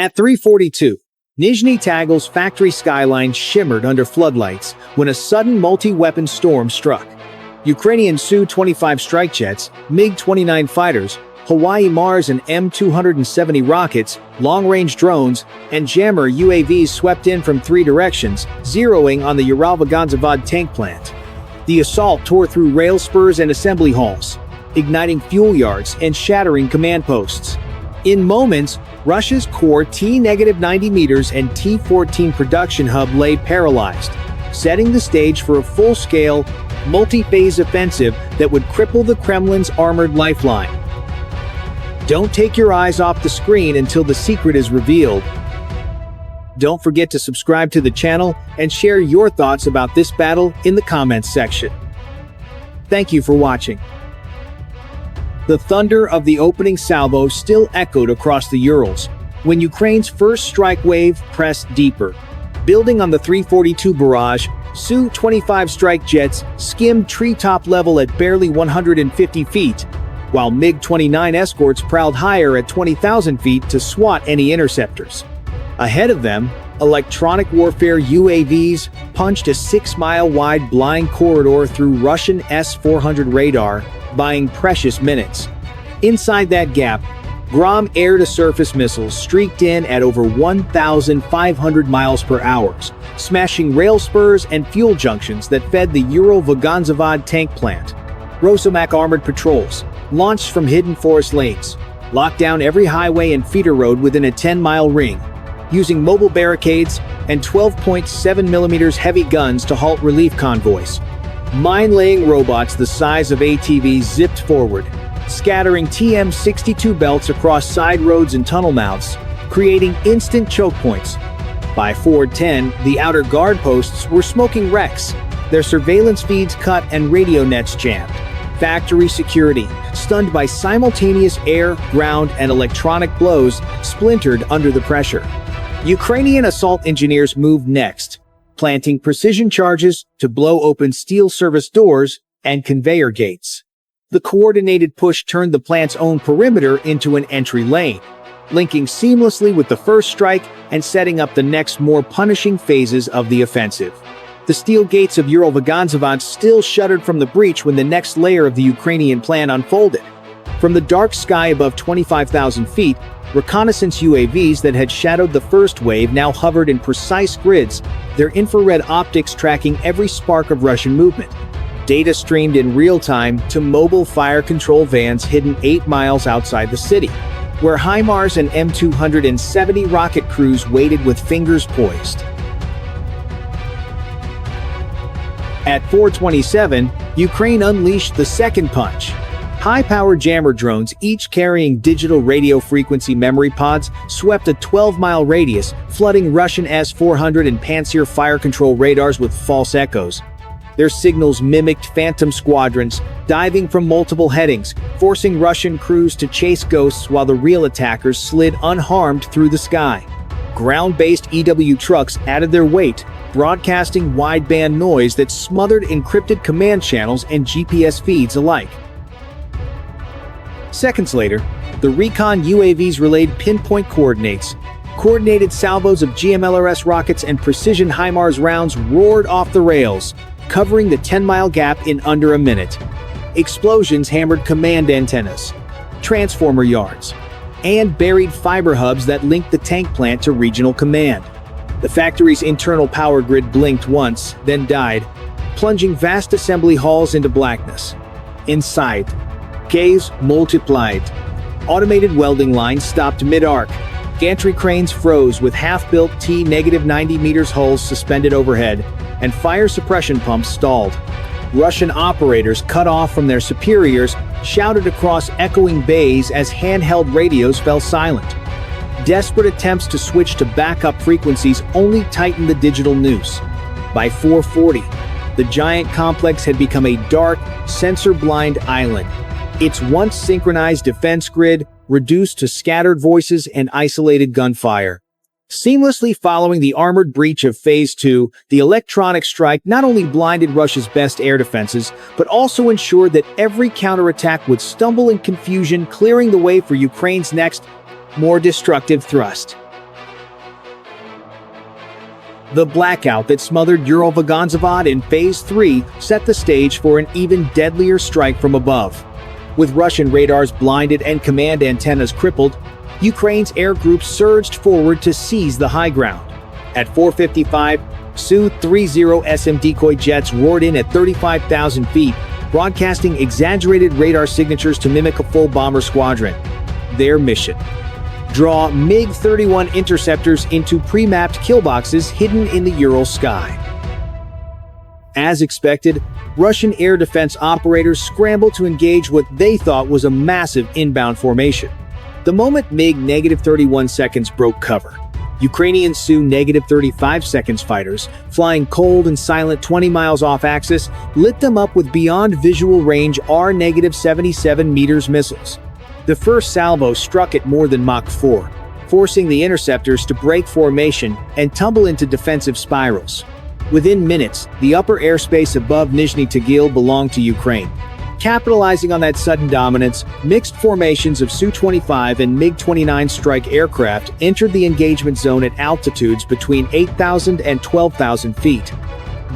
At 3:42, Nizhny Tagil's factory skyline shimmered under floodlights when a sudden multi-weapon storm struck. Ukrainian Su-25 strike jets, MiG-29 fighters, Hawaii Mars and M270 rockets, long-range drones, and jammer UAVs swept in from three directions, zeroing on the Uralzabad tank plant. The assault tore through rail spurs and assembly halls, igniting fuel yards and shattering command posts. In moments, Russia's core T-90 meters and T-14 production hub lay paralyzed, setting the stage for a full-scale, multi-phase offensive that would cripple the Kremlin's armored lifeline. Don't take your eyes off the screen until the secret is revealed. Don't forget to subscribe to the channel and share your thoughts about this battle in the comments section. Thank you for watching. The thunder of the opening salvo still echoed across the Urals when Ukraine's first strike wave pressed deeper. Building on the 342 barrage, Su-25 strike jets skimmed treetop level at barely 150 feet, while MiG-29 escorts prowled higher at 20,000 feet to swat any interceptors. Ahead of them, electronic warfare UAVs punched a 6-mile-wide blind corridor through Russian S-400 radar, buying precious minutes. Inside that gap, Grom air-to-surface missiles streaked in at over 1,500 miles per hour, smashing rail spurs and fuel junctions that fed the Uralzabad tank plant. Rosomak armored patrols, launched from hidden forest lanes, locked down every highway and feeder road within a 10-mile ring, using mobile barricades and 12.7mm heavy guns to halt relief convoys. Mine-laying robots the size of ATVs zipped forward, scattering TM-62 belts across side roads and tunnel mouths, creating instant choke points. By 4:10, the outer guard posts were smoking wrecks, their surveillance feeds cut and radio nets jammed. Factory security, stunned by simultaneous air, ground, and electronic blows, splintered under the pressure. Ukrainian assault engineers moved next, planting precision charges to blow open steel service doors and conveyor gates. The coordinated push turned the plant's own perimeter into an entry lane, linking seamlessly with the first strike and setting up the next more punishing phases of the offensive. The steel gates of Uralzabad still shuddered from the breach when the next layer of the Ukrainian plan unfolded. From the dark sky above 25,000 feet, reconnaissance UAVs that had shadowed the first wave now hovered in precise grids, their infrared optics tracking every spark of Russian movement. Data streamed in real time to mobile fire control vans hidden 8 miles outside the city, where HIMARS and M270 rocket crews waited with fingers poised. At 4:27, Ukraine unleashed the second punch. High-powered jammer drones, each carrying digital radio frequency memory pods, swept a 12-mile radius, flooding Russian S-400 and Pantsir fire control radars with false echoes. Their signals mimicked phantom squadrons, diving from multiple headings, forcing Russian crews to chase ghosts while the real attackers slid unharmed through the sky. Ground-based EW trucks added their weight, broadcasting wideband noise that smothered encrypted command channels and GPS feeds alike. Seconds later, the recon UAVs relayed pinpoint coordinates. Coordinated salvos of GMLRS rockets and precision HIMARS rounds roared off the rails, covering the 10-mile gap in under a minute. Explosions hammered command antennas, transformer yards, and buried fiber hubs that linked the tank plant to regional command. The factory's internal power grid blinked once, then died, plunging vast assembly halls into blackness. Inside, caves multiplied. Automated welding lines stopped mid-arc. Gantry cranes froze with half-built T-90 meters hulls suspended overhead, and fire suppression pumps stalled. Russian operators, cut off from their superiors, shouted across echoing bays as handheld radios fell silent. Desperate attempts to switch to backup frequencies only tightened the digital noose. By 4:40, the giant complex had become a dark, sensor-blind island, its once synchronized defense grid reduced to scattered voices and isolated gunfire. Seamlessly following the armored breach of Phase 2, the electronic strike not only blinded Russia's best air defenses, but also ensured that every counterattack would stumble in confusion, clearing the way for Ukraine's next, more destructive thrust. The blackout that smothered Uralzabad in Phase 3 set the stage for an even deadlier strike from above. With Russian radars blinded and command antennas crippled, Ukraine's air group surged forward to seize the high ground. At 4:55, Su-30 SM decoy jets roared in at 35,000 feet, broadcasting exaggerated radar signatures to mimic a full bomber squadron. Their mission: draw MiG-31 interceptors into pre-mapped kill boxes hidden in the Ural sky. As expected, Russian air defense operators scrambled to engage what they thought was a massive inbound formation. The moment MiG-31 seconds broke cover, Ukrainian Su-35 seconds fighters, flying cold and silent 20 miles off axis, lit them up with beyond visual range R-77 meters missiles. The first salvo struck at more than Mach 4, forcing the interceptors to break formation and tumble into defensive spirals. Within minutes, the upper airspace above Nizhny Tagil belonged to Ukraine. Capitalizing on that sudden dominance, mixed formations of Su-25 and MiG-29 strike aircraft entered the engagement zone at altitudes between 8,000 and 12,000 feet.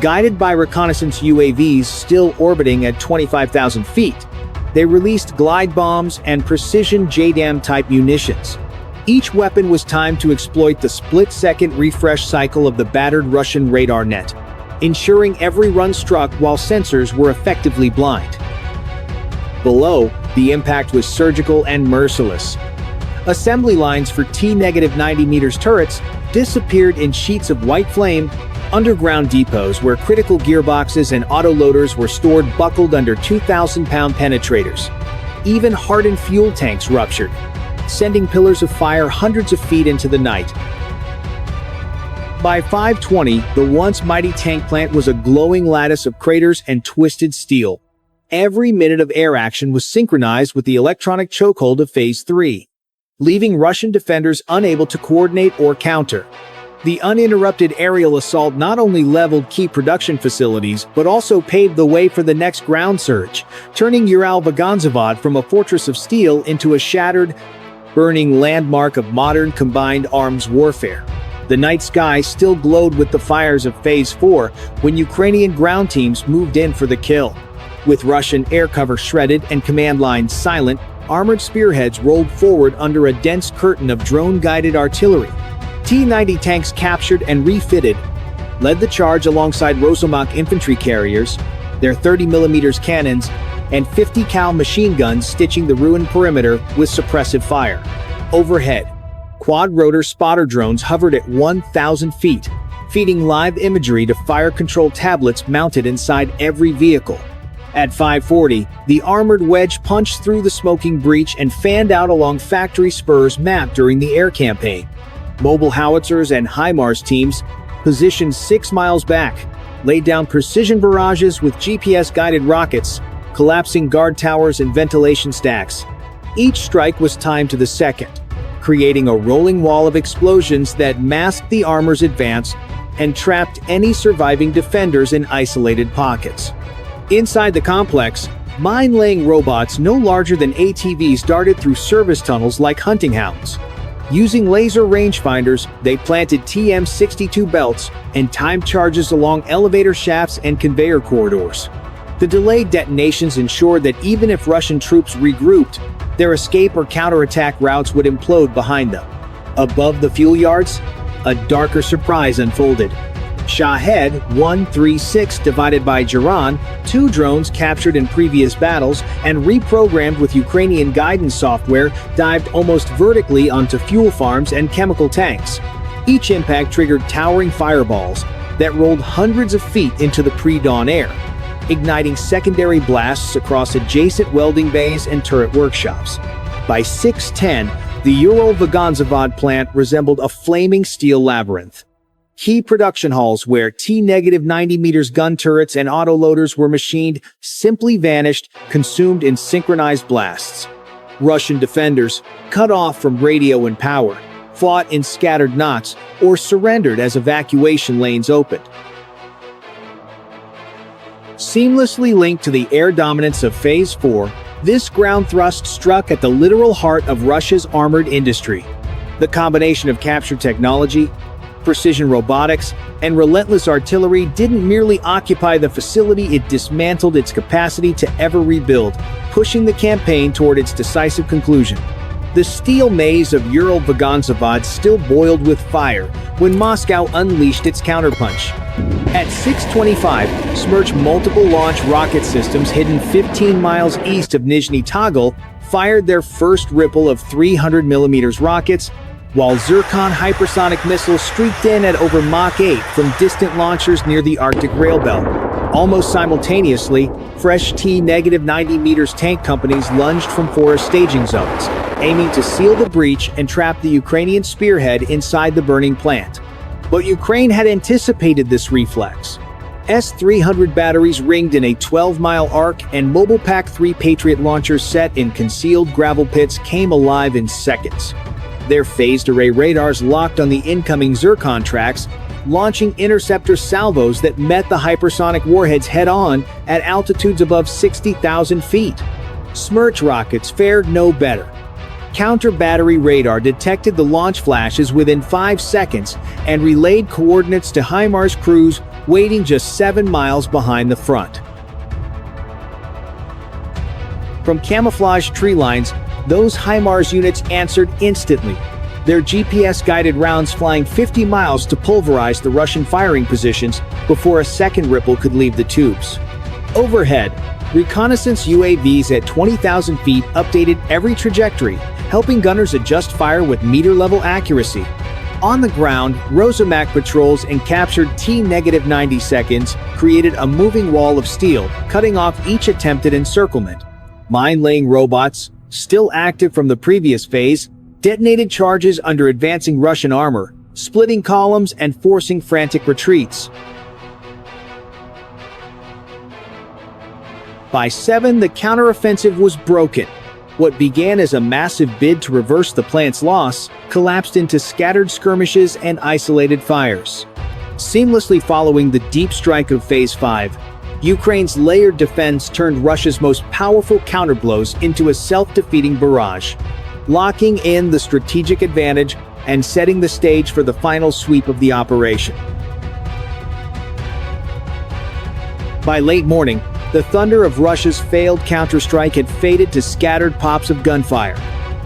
Guided by reconnaissance UAVs still orbiting at 25,000 feet, they released glide bombs and precision JDAM-type munitions. Each weapon was timed to exploit the split-second refresh cycle of the battered Russian radar net, ensuring every run struck while sensors were effectively blind. Below, the impact was surgical and merciless. Assembly lines for T-90 meters turrets disappeared in sheets of white flame. Underground depots where critical gearboxes and autoloaders were stored buckled under 2,000-pound penetrators. Even hardened fuel tanks ruptured, sending pillars of fire hundreds of feet into the night. By 5:20, the once mighty tank plant was a glowing lattice of craters and twisted steel. Every minute of air action was synchronized with the electronic chokehold of Phase 3, leaving Russian defenders unable to coordinate or counter. The uninterrupted aerial assault not only leveled key production facilities, but also paved the way for the next ground surge, turning Uralzabad from a fortress of steel into a shattered, burning landmark of modern combined arms warfare. The night sky still glowed with the fires of Phase 4 when Ukrainian ground teams moved in for the kill. With Russian air cover shredded and command lines silent, armored spearheads rolled forward under a dense curtain of drone-guided artillery. T-90 tanks captured and refitted led the charge alongside Rostov infantry carriers, their 30mm cannons, and 50 cal machine guns stitching the ruined perimeter with suppressive fire. Overhead, quad-rotor spotter drones hovered at 1,000 feet, feeding live imagery to fire control tablets mounted inside every vehicle. At 5:40, the armored wedge punched through the smoking breach and fanned out along factory spurs mapped during the air campaign. Mobile howitzers and HIMARS teams, positioned 6 miles back, laid down precision barrages with GPS-guided rockets, collapsing guard towers and ventilation stacks. Each strike was timed to the second, creating a rolling wall of explosions that masked the armor's advance and trapped any surviving defenders in isolated pockets. Inside the complex, mine-laying robots no larger than ATVs darted through service tunnels like hunting hounds. Using laser rangefinders, they planted TM-62 belts and timed charges along elevator shafts and conveyor corridors. The delayed detonations ensured that even if Russian troops regrouped, their escape or counterattack routes would implode behind them. Above the fuel yards, a darker surprise unfolded. Shahed 136 divided by Jiran, 2 drones captured in previous battles and reprogrammed with Ukrainian guidance software, dived almost vertically onto fuel farms and chemical tanks. Each impact triggered towering fireballs that rolled hundreds of feet into the pre-dawn air, igniting secondary blasts across adjacent welding bays and turret workshops. By 6:10, the Uralzabad plant resembled a flaming steel labyrinth. Key production halls where T-90 meters gun turrets and autoloaders were machined simply vanished, consumed in synchronized blasts. Russian defenders, cut off from radio and power, fought in scattered knots or surrendered as evacuation lanes opened. Seamlessly linked to the air dominance of Phase 4, this ground thrust struck at the literal heart of Russia's armored industry. The combination of captured technology, Precision robotics and relentless artillery didn't merely occupy the facility, it dismantled its capacity to ever rebuild, pushing the campaign toward its decisive conclusion. The steel maze of Uralzabad still boiled with fire when Moscow unleashed its counterpunch. At 6:25, Smerch multiple launch rocket systems hidden 15 miles east of Nizhny Tagil fired their first ripple of 300mm rockets, while Zircon hypersonic missiles streaked in at over Mach 8 from distant launchers near the Arctic rail belt. Almost simultaneously, fresh T-90 tank companies lunged from forest staging zones, aiming to seal the breach and trap the Ukrainian spearhead inside the burning plant. But Ukraine had anticipated this reflex. S-400 batteries ringed in a 12-mile arc and Mobile Pack-3 Patriot launchers set in concealed gravel pits came alive in seconds. Their phased array radars locked on the incoming Zircon tracks, launching interceptor salvos that met the hypersonic warheads head-on at altitudes above 60,000 feet. Smerch rockets fared no better. Counter-battery radar detected the launch flashes within 5 seconds and relayed coordinates to HIMARS crews waiting just 7 miles behind the front. From camouflaged tree lines, those HIMARS units answered instantly, their GPS-guided rounds flying 50 miles to pulverize the Russian firing positions before a second ripple could leave the tubes. Overhead, reconnaissance UAVs at 20,000 feet updated every trajectory, helping gunners adjust fire with meter-level accuracy. On the ground, Rostov patrols and captured T-90 seconds created a moving wall of steel, cutting off each attempted encirclement. Mine-laying robots, still active from the previous phase, detonated charges under advancing Russian armor, splitting columns and forcing frantic retreats. By 7, the counteroffensive was broken. What began as a massive bid to reverse the plant's loss collapsed into scattered skirmishes and isolated fires. Seamlessly following the deep strike of Phase 5, Ukraine's layered defense turned Russia's most powerful counterblows into a self-defeating barrage, locking in the strategic advantage and setting the stage for the final sweep of the operation. By late morning, the thunder of Russia's failed counterstrike had faded to scattered pops of gunfire.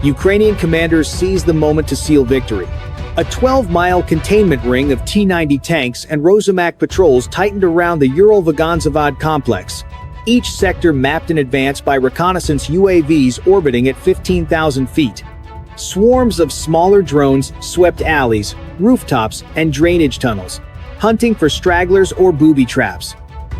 Ukrainian commanders seized the moment to seal victory. A 12-mile containment ring of T-90 tanks and Rostov patrols tightened around the Uralzabad complex, each sector mapped in advance by reconnaissance UAVs orbiting at 15,000 feet. Swarms of smaller drones swept alleys, rooftops, and drainage tunnels, hunting for stragglers or booby traps.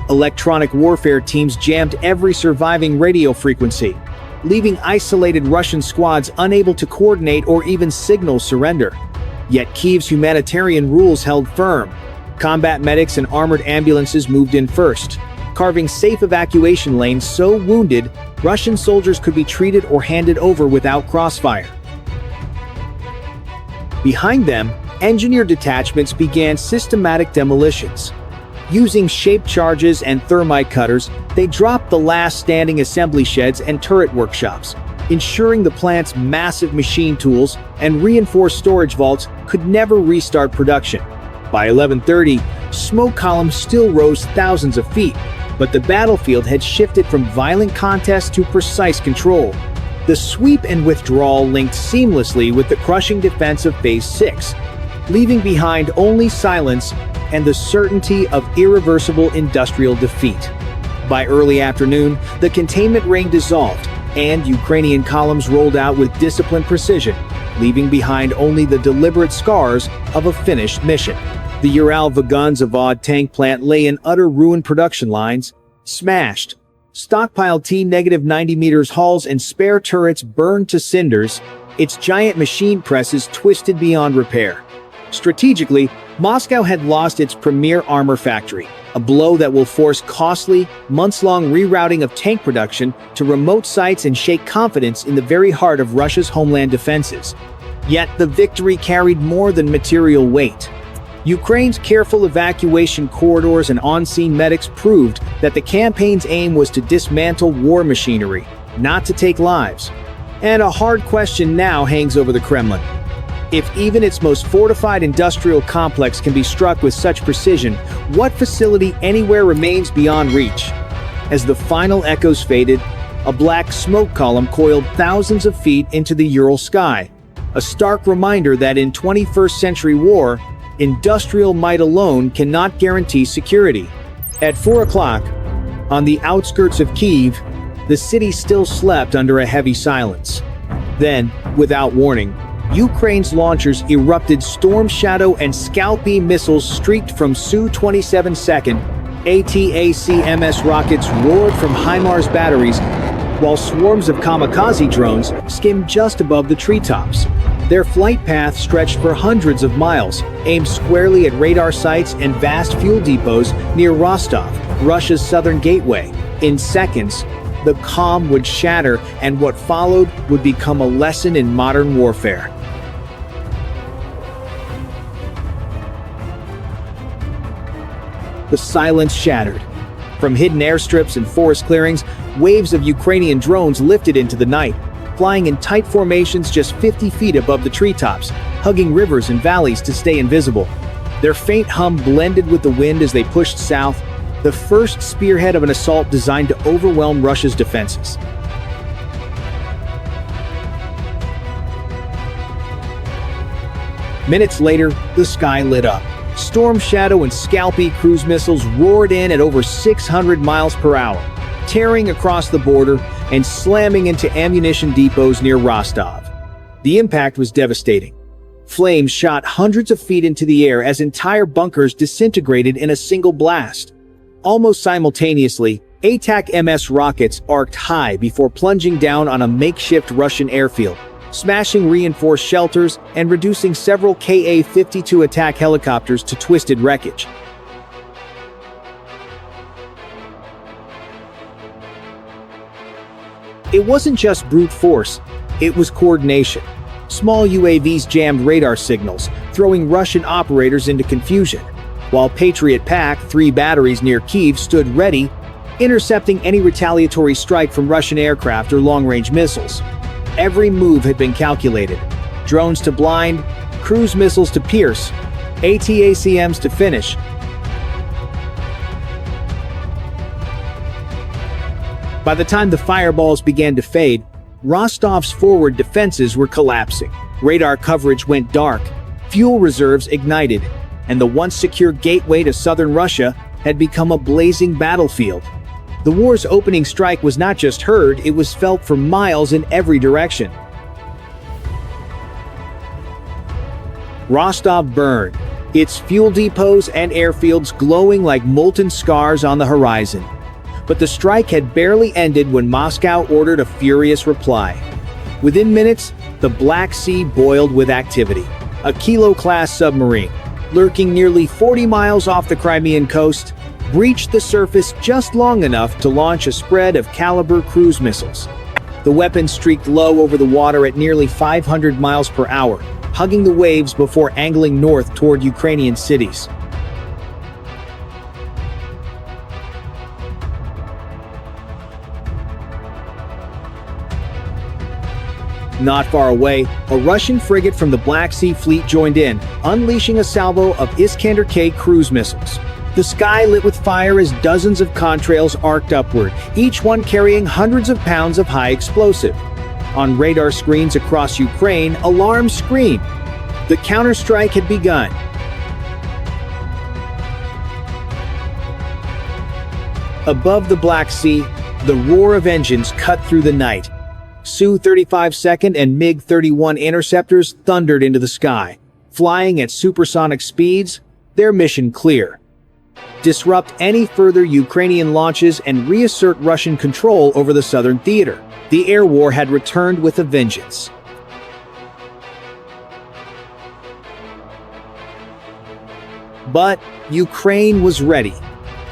Electronic warfare teams jammed every surviving radio frequency, leaving isolated Russian squads unable to coordinate or even signal surrender. Yet Kyiv's humanitarian rules held firm. Combat medics and armored ambulances moved in first, carving safe evacuation lanes so wounded, Russian soldiers could be treated or handed over without crossfire. Behind them, engineer detachments began systematic demolitions. Using shaped charges and thermite cutters, they dropped the last standing assembly sheds and turret workshops, ensuring the plant's massive machine tools and reinforced storage vaults could never restart production. By 11:30, smoke columns still rose thousands of feet, but the battlefield had shifted from violent contest to precise control. The sweep and withdrawal linked seamlessly with the crushing defense of Phase 6, leaving behind only silence and the certainty of irreversible industrial defeat. By early afternoon, the containment ring dissolved, and Ukrainian columns rolled out with disciplined precision, leaving behind only the deliberate scars of a finished mission. The Uralzabad tank plant lay in utter ruin, production lines smashed, stockpiled T-90 hulls and spare turrets burned to cinders, its giant machine presses twisted beyond repair. Strategically, Moscow had lost its premier armor factory, a blow that will force costly, months-long rerouting of tank production to remote sites and shake confidence in the very heart of Russia's homeland defenses. Yet the victory carried more than material weight. Ukraine's careful evacuation corridors and on-scene medics proved that the campaign's aim was to dismantle war machinery, not to take lives. And a hard question now hangs over the Kremlin. If even its most fortified industrial complex can be struck with such precision, what facility anywhere remains beyond reach? As the final echoes faded, a black smoke column coiled thousands of feet into the Ural sky, a stark reminder that in 21st century war, industrial might alone cannot guarantee security. At 4 o'clock, on the outskirts of Kyiv, the city still slept under a heavy silence. Then, without warning, Ukraine's launchers erupted Storm Shadow and Scalpy missiles streaked from Su-27 second, ATACMS rockets roared from HIMARS batteries, while swarms of kamikaze drones skimmed just above the treetops. Their flight path stretched for hundreds of miles, aimed squarely at radar sites and vast fuel depots near Rostov, Russia's southern gateway. In seconds, the calm would shatter, and what followed would become a lesson in modern warfare. The silence shattered. From hidden airstrips and forest clearings, waves of Ukrainian drones lifted into the night, flying in tight formations just 50 feet above the treetops, hugging rivers and valleys to stay invisible. Their faint hum blended with the wind as they pushed south, the first spearhead of an assault designed to overwhelm Russia's defenses. Minutes later, the sky lit up. Storm Shadow and Scalpy cruise missiles roared in at over 600 miles per hour, tearing across the border and slamming into ammunition depots near Rostov. The impact was devastating. Flames shot hundreds of feet into the air as entire bunkers disintegrated in a single blast. Almost simultaneously, ATACMS rockets arced high before plunging down on a makeshift Russian airfield, smashing reinforced shelters and reducing several Ka-52 attack helicopters to twisted wreckage. It wasn't just brute force, it was coordination. Small UAVs jammed radar signals, throwing Russian operators into confusion, while Patriot PAC-3 batteries near Kyiv stood ready, intercepting any retaliatory strike from Russian aircraft or long-range missiles. Every move had been calculated. Drones to blind, cruise missiles to pierce, ATACMs to finish. By the time the fireballs began to fade, Rostov's forward defenses were collapsing. Radar coverage went dark, fuel reserves ignited, and the once secure gateway to southern Russia had become a blazing battlefield. The war's opening strike was not just heard, it was felt for miles in every direction. Rostov burned, its fuel depots and airfields glowing like molten scars on the horizon. But the strike had barely ended when Moscow ordered a furious reply. Within minutes, the Black Sea boiled with activity. A Kilo-class submarine, lurking nearly 40 miles off the Crimean coast, breached the surface just long enough to launch a spread of caliber cruise missiles. The weapon streaked low over the water at nearly 500 miles per hour, hugging the waves before angling north toward Ukrainian cities. Not far away, a Russian frigate from the Black Sea Fleet joined in, unleashing a salvo of Iskander-K cruise missiles. The sky lit with fire as dozens of contrails arced upward, each one carrying hundreds of pounds of high explosive. On radar screens across Ukraine, alarms screamed. The counterstrike had begun. Above the Black Sea, the roar of engines cut through the night. Su-35 second and MiG-31 interceptors thundered into the sky, flying at supersonic speeds, their mission clear: disrupt any further Ukrainian launches and reassert Russian control over the southern theater. The air war had returned with a vengeance. But Ukraine was ready.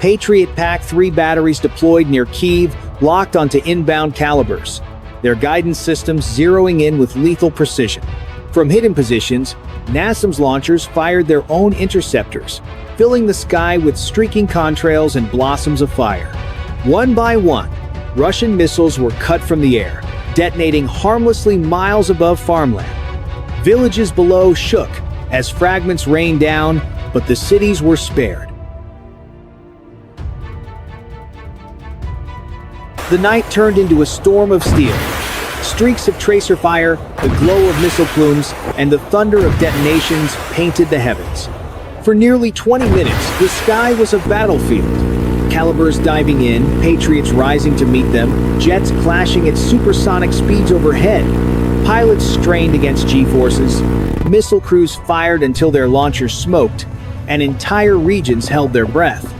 Patriot PAC-3 batteries deployed near Kyiv, locked onto inbound calibers, their guidance systems zeroing in with lethal precision. From hidden positions, NASAMS launchers fired their own interceptors, filling the sky with streaking contrails and blossoms of fire. One by one, Russian missiles were cut from the air, detonating harmlessly miles above farmland. Villages below shook as fragments rained down, but the cities were spared. The night turned into a storm of steel. Streaks of tracer fire, the glow of missile plumes, and the thunder of detonations painted the heavens. For nearly 20 minutes, the sky was a battlefield. Calibers diving in, Patriots rising to meet them, jets clashing at supersonic speeds overhead. Pilots strained against G-forces, missile crews fired until their launchers smoked, and entire regions held their breath.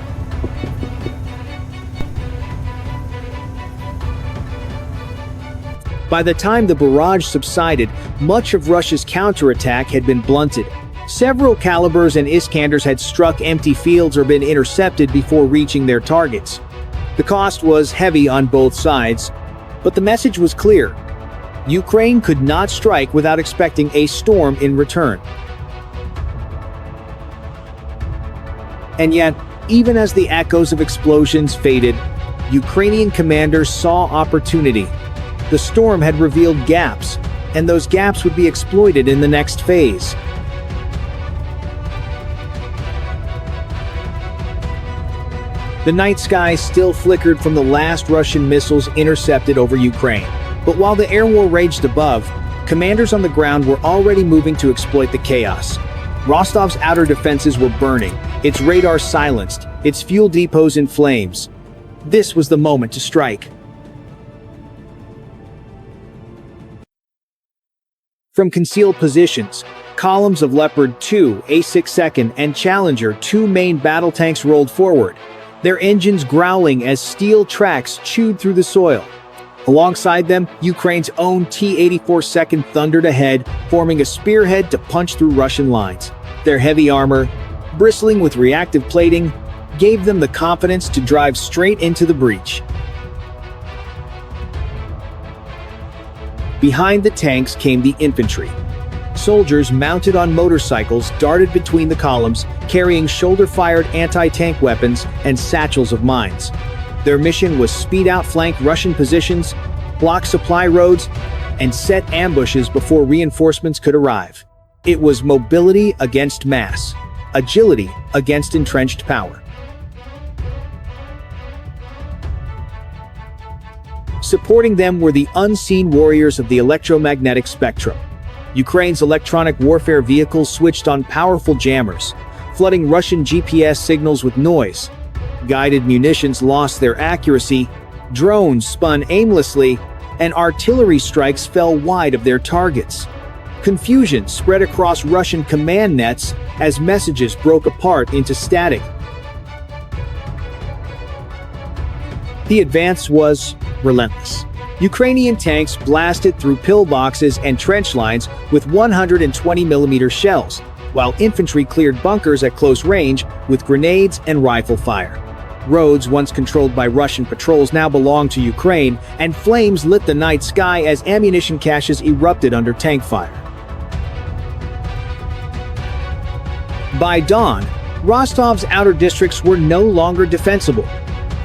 By the time the barrage subsided, much of Russia's counterattack had been blunted. Several Calibers and Iskanders had struck empty fields or been intercepted before reaching their targets. The cost was heavy on both sides, but the message was clear. Ukraine could not strike without expecting a storm in return. And yet, even as the echoes of explosions faded, Ukrainian commanders saw opportunity. The storm had revealed gaps, and those gaps would be exploited in the next phase. The night sky still flickered from the last Russian missiles intercepted over Ukraine. But while the air war raged above, commanders on the ground were already moving to exploit the chaos. Rostov's outer defenses were burning, its radar silenced, its fuel depots in flames. This was the moment to strike. From concealed positions, columns of Leopard 2, A-6 Second, and Challenger 2 main battle tanks rolled forward, their engines growling as steel tracks chewed through the soil. Alongside them, Ukraine's own T-84 Second thundered ahead, forming a spearhead to punch through Russian lines. Their heavy armor, bristling with reactive plating, gave them the confidence to drive straight into the breach. Behind the tanks came the infantry. Soldiers mounted on motorcycles darted between the columns, carrying shoulder-fired anti-tank weapons and satchels of mines. Their mission was speed outflank Russian positions, block supply roads, and set ambushes before reinforcements could arrive. It was mobility against mass, agility against entrenched power. Supporting them were the unseen warriors of the electromagnetic spectrum. Ukraine's electronic warfare vehicles switched on powerful jammers, flooding Russian GPS signals with noise. Guided munitions lost their accuracy, drones spun aimlessly, and artillery strikes fell wide of their targets. Confusion spread across Russian command nets as messages broke apart into static. The advance was relentless. Ukrainian tanks blasted through pillboxes and trench lines with 120mm shells, while infantry cleared bunkers at close range with grenades and rifle fire. Roads once controlled by Russian patrols now belonged to Ukraine, and flames lit the night sky as ammunition caches erupted under tank fire. By dawn, Rostov's outer districts were no longer defensible.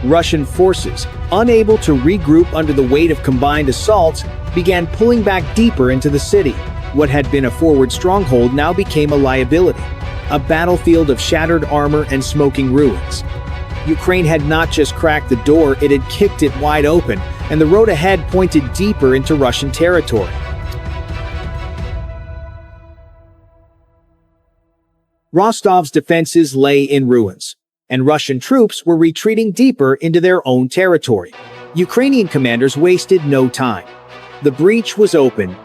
Russian forces, unable to regroup under the weight of combined assaults, began pulling back deeper into the city. What had been a forward stronghold now became a liability, a battlefield of shattered armor and smoking ruins. Ukraine had not just cracked the door, it had kicked it wide open, and the road ahead pointed deeper into Russian territory. Rostov's defenses lay in ruins, and Russian troops were retreating deeper into their own territory. Ukrainian commanders wasted no time. The breach was open,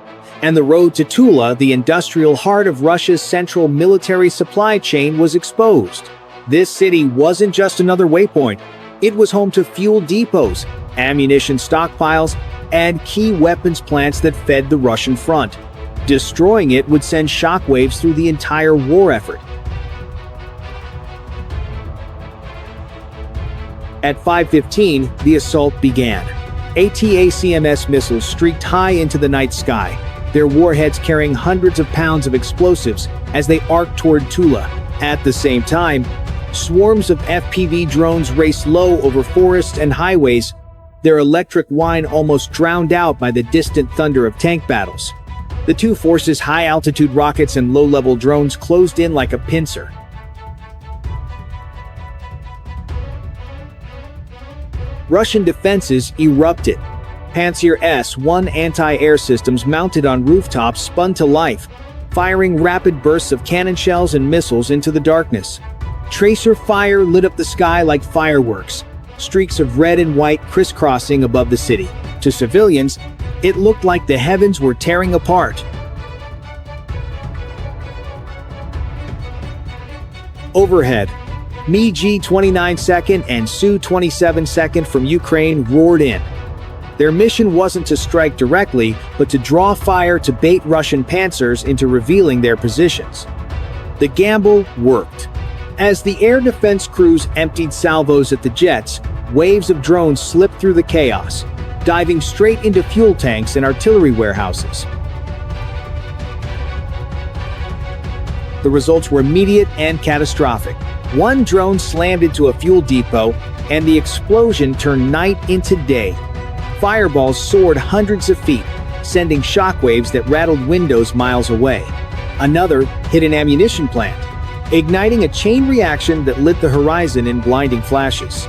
and the road to Tula, the industrial heart of Russia's central military supply chain, was exposed. This city wasn't just another waypoint. It was home to fuel depots, ammunition stockpiles, and key weapons plants that fed the Russian front. Destroying it would send shockwaves through the entire war effort. At 5:15, the assault began. ATACMS missiles streaked high into the night sky, their warheads carrying hundreds of pounds of explosives as they arced toward Tula. At the same time, swarms of FPV drones raced low over forests and highways, their electric whine almost drowned out by the distant thunder of tank battles. The two forces' high-altitude rockets and low-level drones closed in like a pincer. Russian defenses erupted. Pantsir S-1 anti-air systems mounted on rooftops spun to life, firing rapid bursts of cannon shells and missiles into the darkness. Tracer fire lit up the sky like fireworks, streaks of red and white crisscrossing above the city. To civilians, it looked like the heavens were tearing apart. Overhead, Mi-29 2nd and Su-27 2nd from Ukraine roared in. Their mission wasn't to strike directly, but to draw fire to bait Russian pantsers into revealing their positions. The gamble worked. As the air defense crews emptied salvos at the jets, waves of drones slipped through the chaos, diving straight into fuel tanks and artillery warehouses. The results were immediate and catastrophic. One drone slammed into a fuel depot, and the explosion turned night into day. Fireballs soared hundreds of feet, sending shockwaves that rattled windows miles away. Another hit an ammunition plant, igniting a chain reaction that lit the horizon in blinding flashes.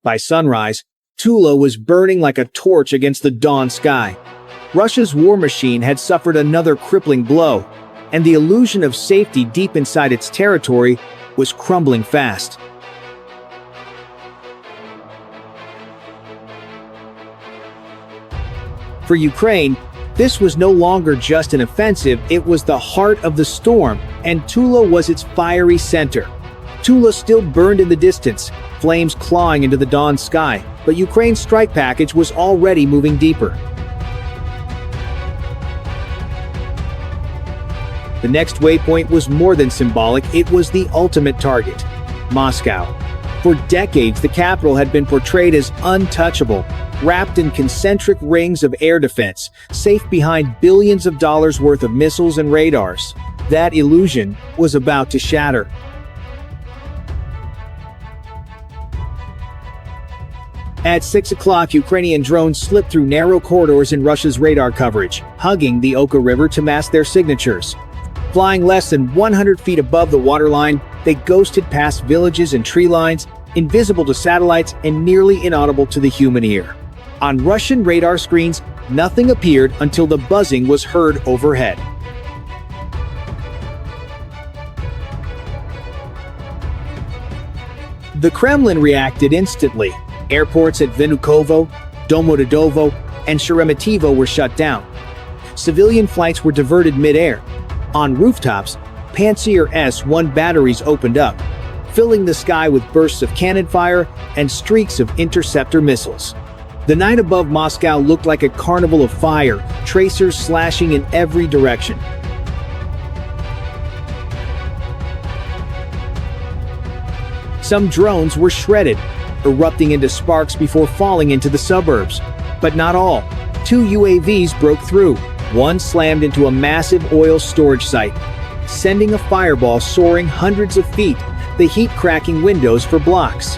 By sunrise, Tula was burning like a torch against the dawn sky. Russia's war machine had suffered another crippling blow, and the illusion of safety deep inside its territory was crumbling fast. For Ukraine, this was no longer just an offensive, it was the heart of the storm, and Tula was its fiery center. Tula still burned in the distance, flames clawing into the dawn sky, but Ukraine's strike package was already moving deeper. The next waypoint was more than symbolic, it was the ultimate target: Moscow. For decades, the capital had been portrayed as untouchable, wrapped in concentric rings of air defense, safe behind billions of dollars worth of missiles and radars. That illusion was about to shatter. At 6 o'clock, Ukrainian drones slipped through narrow corridors in Russia's radar coverage, hugging the Oka River to mask their signatures. Flying less than 100 feet above the waterline, they ghosted past villages and tree lines, invisible to satellites and nearly inaudible to the human ear. On Russian radar screens, nothing appeared until the buzzing was heard overhead. The Kremlin reacted instantly. Airports at Vnukovo, Domodedovo, and Sheremetyevo were shut down. Civilian flights were diverted mid-air. On rooftops, Pantsir S-1 batteries opened up, filling the sky with bursts of cannon fire and streaks of interceptor missiles. The night above Moscow looked like a carnival of fire, tracers slashing in every direction. Some drones were shredded, erupting into sparks before falling into the suburbs. But not all. 2 UAVs broke through. One slammed into a massive oil storage site, sending a fireball soaring hundreds of feet, the heat cracking windows for blocks.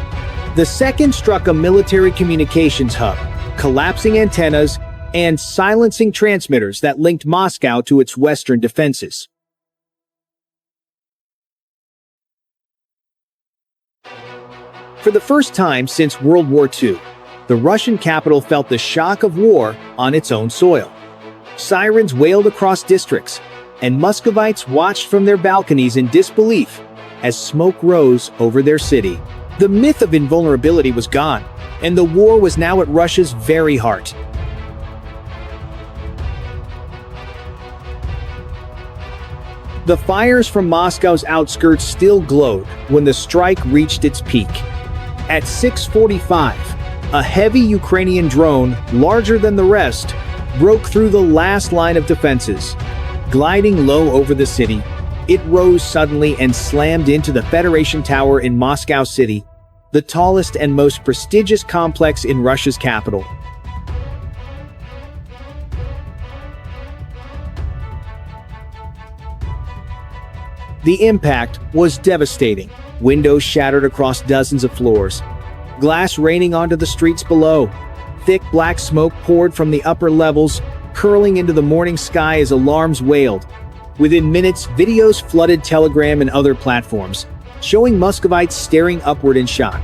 The second struck a military communications hub, collapsing antennas and silencing transmitters that linked Moscow to its western defenses. For the first time since World War II, the Russian capital felt the shock of war on its own soil. Sirens wailed across districts, and Muscovites watched from their balconies in disbelief as smoke rose over their city. The myth of invulnerability was gone, and the war was now at Russia's very heart. The fires from Moscow's outskirts still glowed when the strike reached its peak. At 6:45, a heavy Ukrainian drone, larger than the rest, broke through the last line of defenses. Gliding low over the city, it rose suddenly and slammed into the Federation Tower in Moscow City, the tallest and most prestigious complex in Russia's capital. The impact was devastating. Windows shattered across dozens of floors. glass raining onto the streets below. Thick black smoke poured from the upper levels, curling into the morning sky as alarms wailed. Within minutes, videos flooded Telegram and other platforms, showing Muscovites staring upward in shock.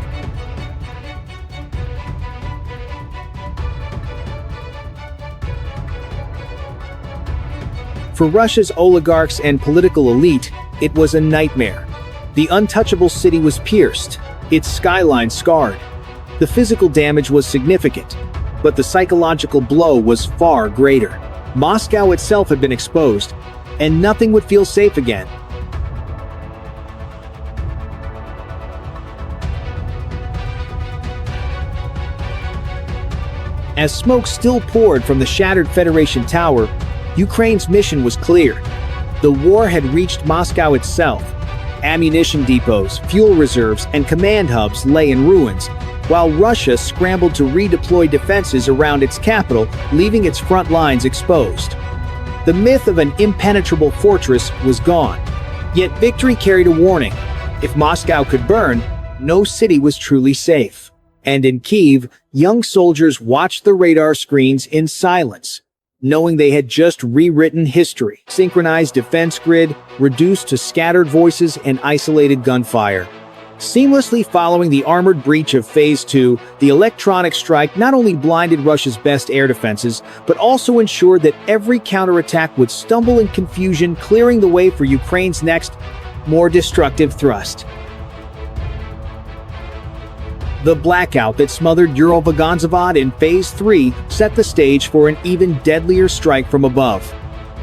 For Russia's oligarchs and political elite, it was a nightmare. The untouchable city was pierced, its skyline scarred. The physical damage was significant, but the psychological blow was far greater. Moscow itself had been exposed, and nothing would feel safe again. As smoke still poured from the shattered Federation Tower, Ukraine's mission was clear. The war had reached Moscow itself. Ammunition depots, fuel reserves, and command hubs lay in ruins, while Russia scrambled to redeploy defenses around its capital, leaving its front lines exposed. The myth of an impenetrable fortress was gone. Yet victory carried a warning. If Moscow could burn, no city was truly safe. And in Kyiv, young soldiers watched the radar screens in silence, knowing they had just rewritten history. Synchronized defense grid, reduced to scattered voices and isolated gunfire. Seamlessly following the armored breach of Phase 2, the electronic strike not only blinded Russia's best air defenses, but also ensured that every counterattack would stumble in confusion, clearing the way for Ukraine's next, more destructive thrust. The blackout that smothered Uralzabad in Phase 3 set the stage for an even deadlier strike from above.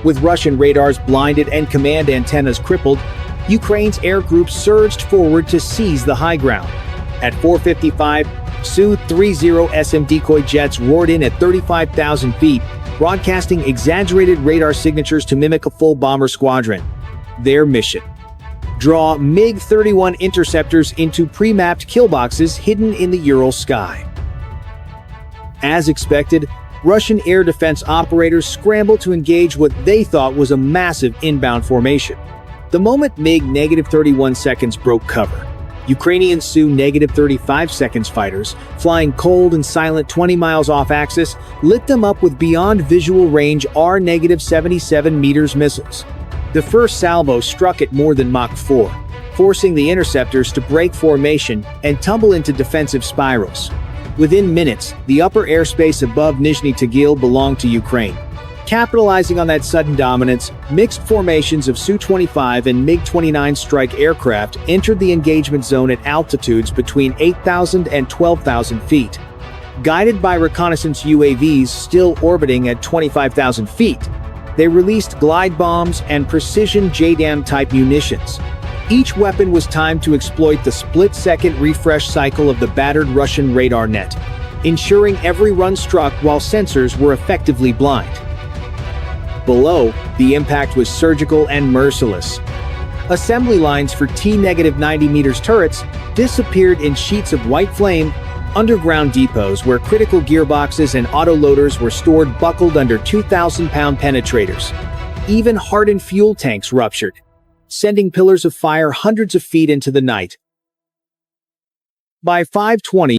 With Russian radars blinded and command antennas crippled, Ukraine's air groups surged forward to seize the high ground. At 4:55, Su-30 SM decoy jets roared in at 35,000 feet, broadcasting exaggerated radar signatures to mimic a full bomber squadron. Their mission: draw MiG-31 interceptors into pre-mapped kill boxes hidden in the Ural sky. As expected, Russian air defense operators scrambled to engage what they thought was a massive inbound formation. The moment MiG-31 seconds broke cover, Ukrainian Su-35 seconds fighters, flying cold and silent 20 miles off axis, lit them up with beyond visual range R-77 meters missiles. The first salvo struck at more than Mach 4, forcing the interceptors to break formation and tumble into defensive spirals. Within minutes, the upper airspace above Nizhny Tagil belonged to Ukraine. Capitalizing on that sudden dominance, mixed formations of Su-25 and MiG-29 strike aircraft entered the engagement zone at altitudes between 8,000 and 12,000 feet. Guided by reconnaissance UAVs still orbiting at 25,000 feet, they released glide bombs and precision JDAM-type munitions. Each weapon was timed to exploit the split-second refresh cycle of the battered Russian radar net, ensuring every run struck while sensors were effectively blind. Below, the impact was surgical and merciless. Assembly lines for T-90 meters turrets disappeared in sheets of white flame. Underground depots where critical gearboxes and autoloaders were stored buckled under 2,000-pound penetrators. Even hardened fuel tanks ruptured, sending pillars of fire hundreds of feet into the night. By 5:20,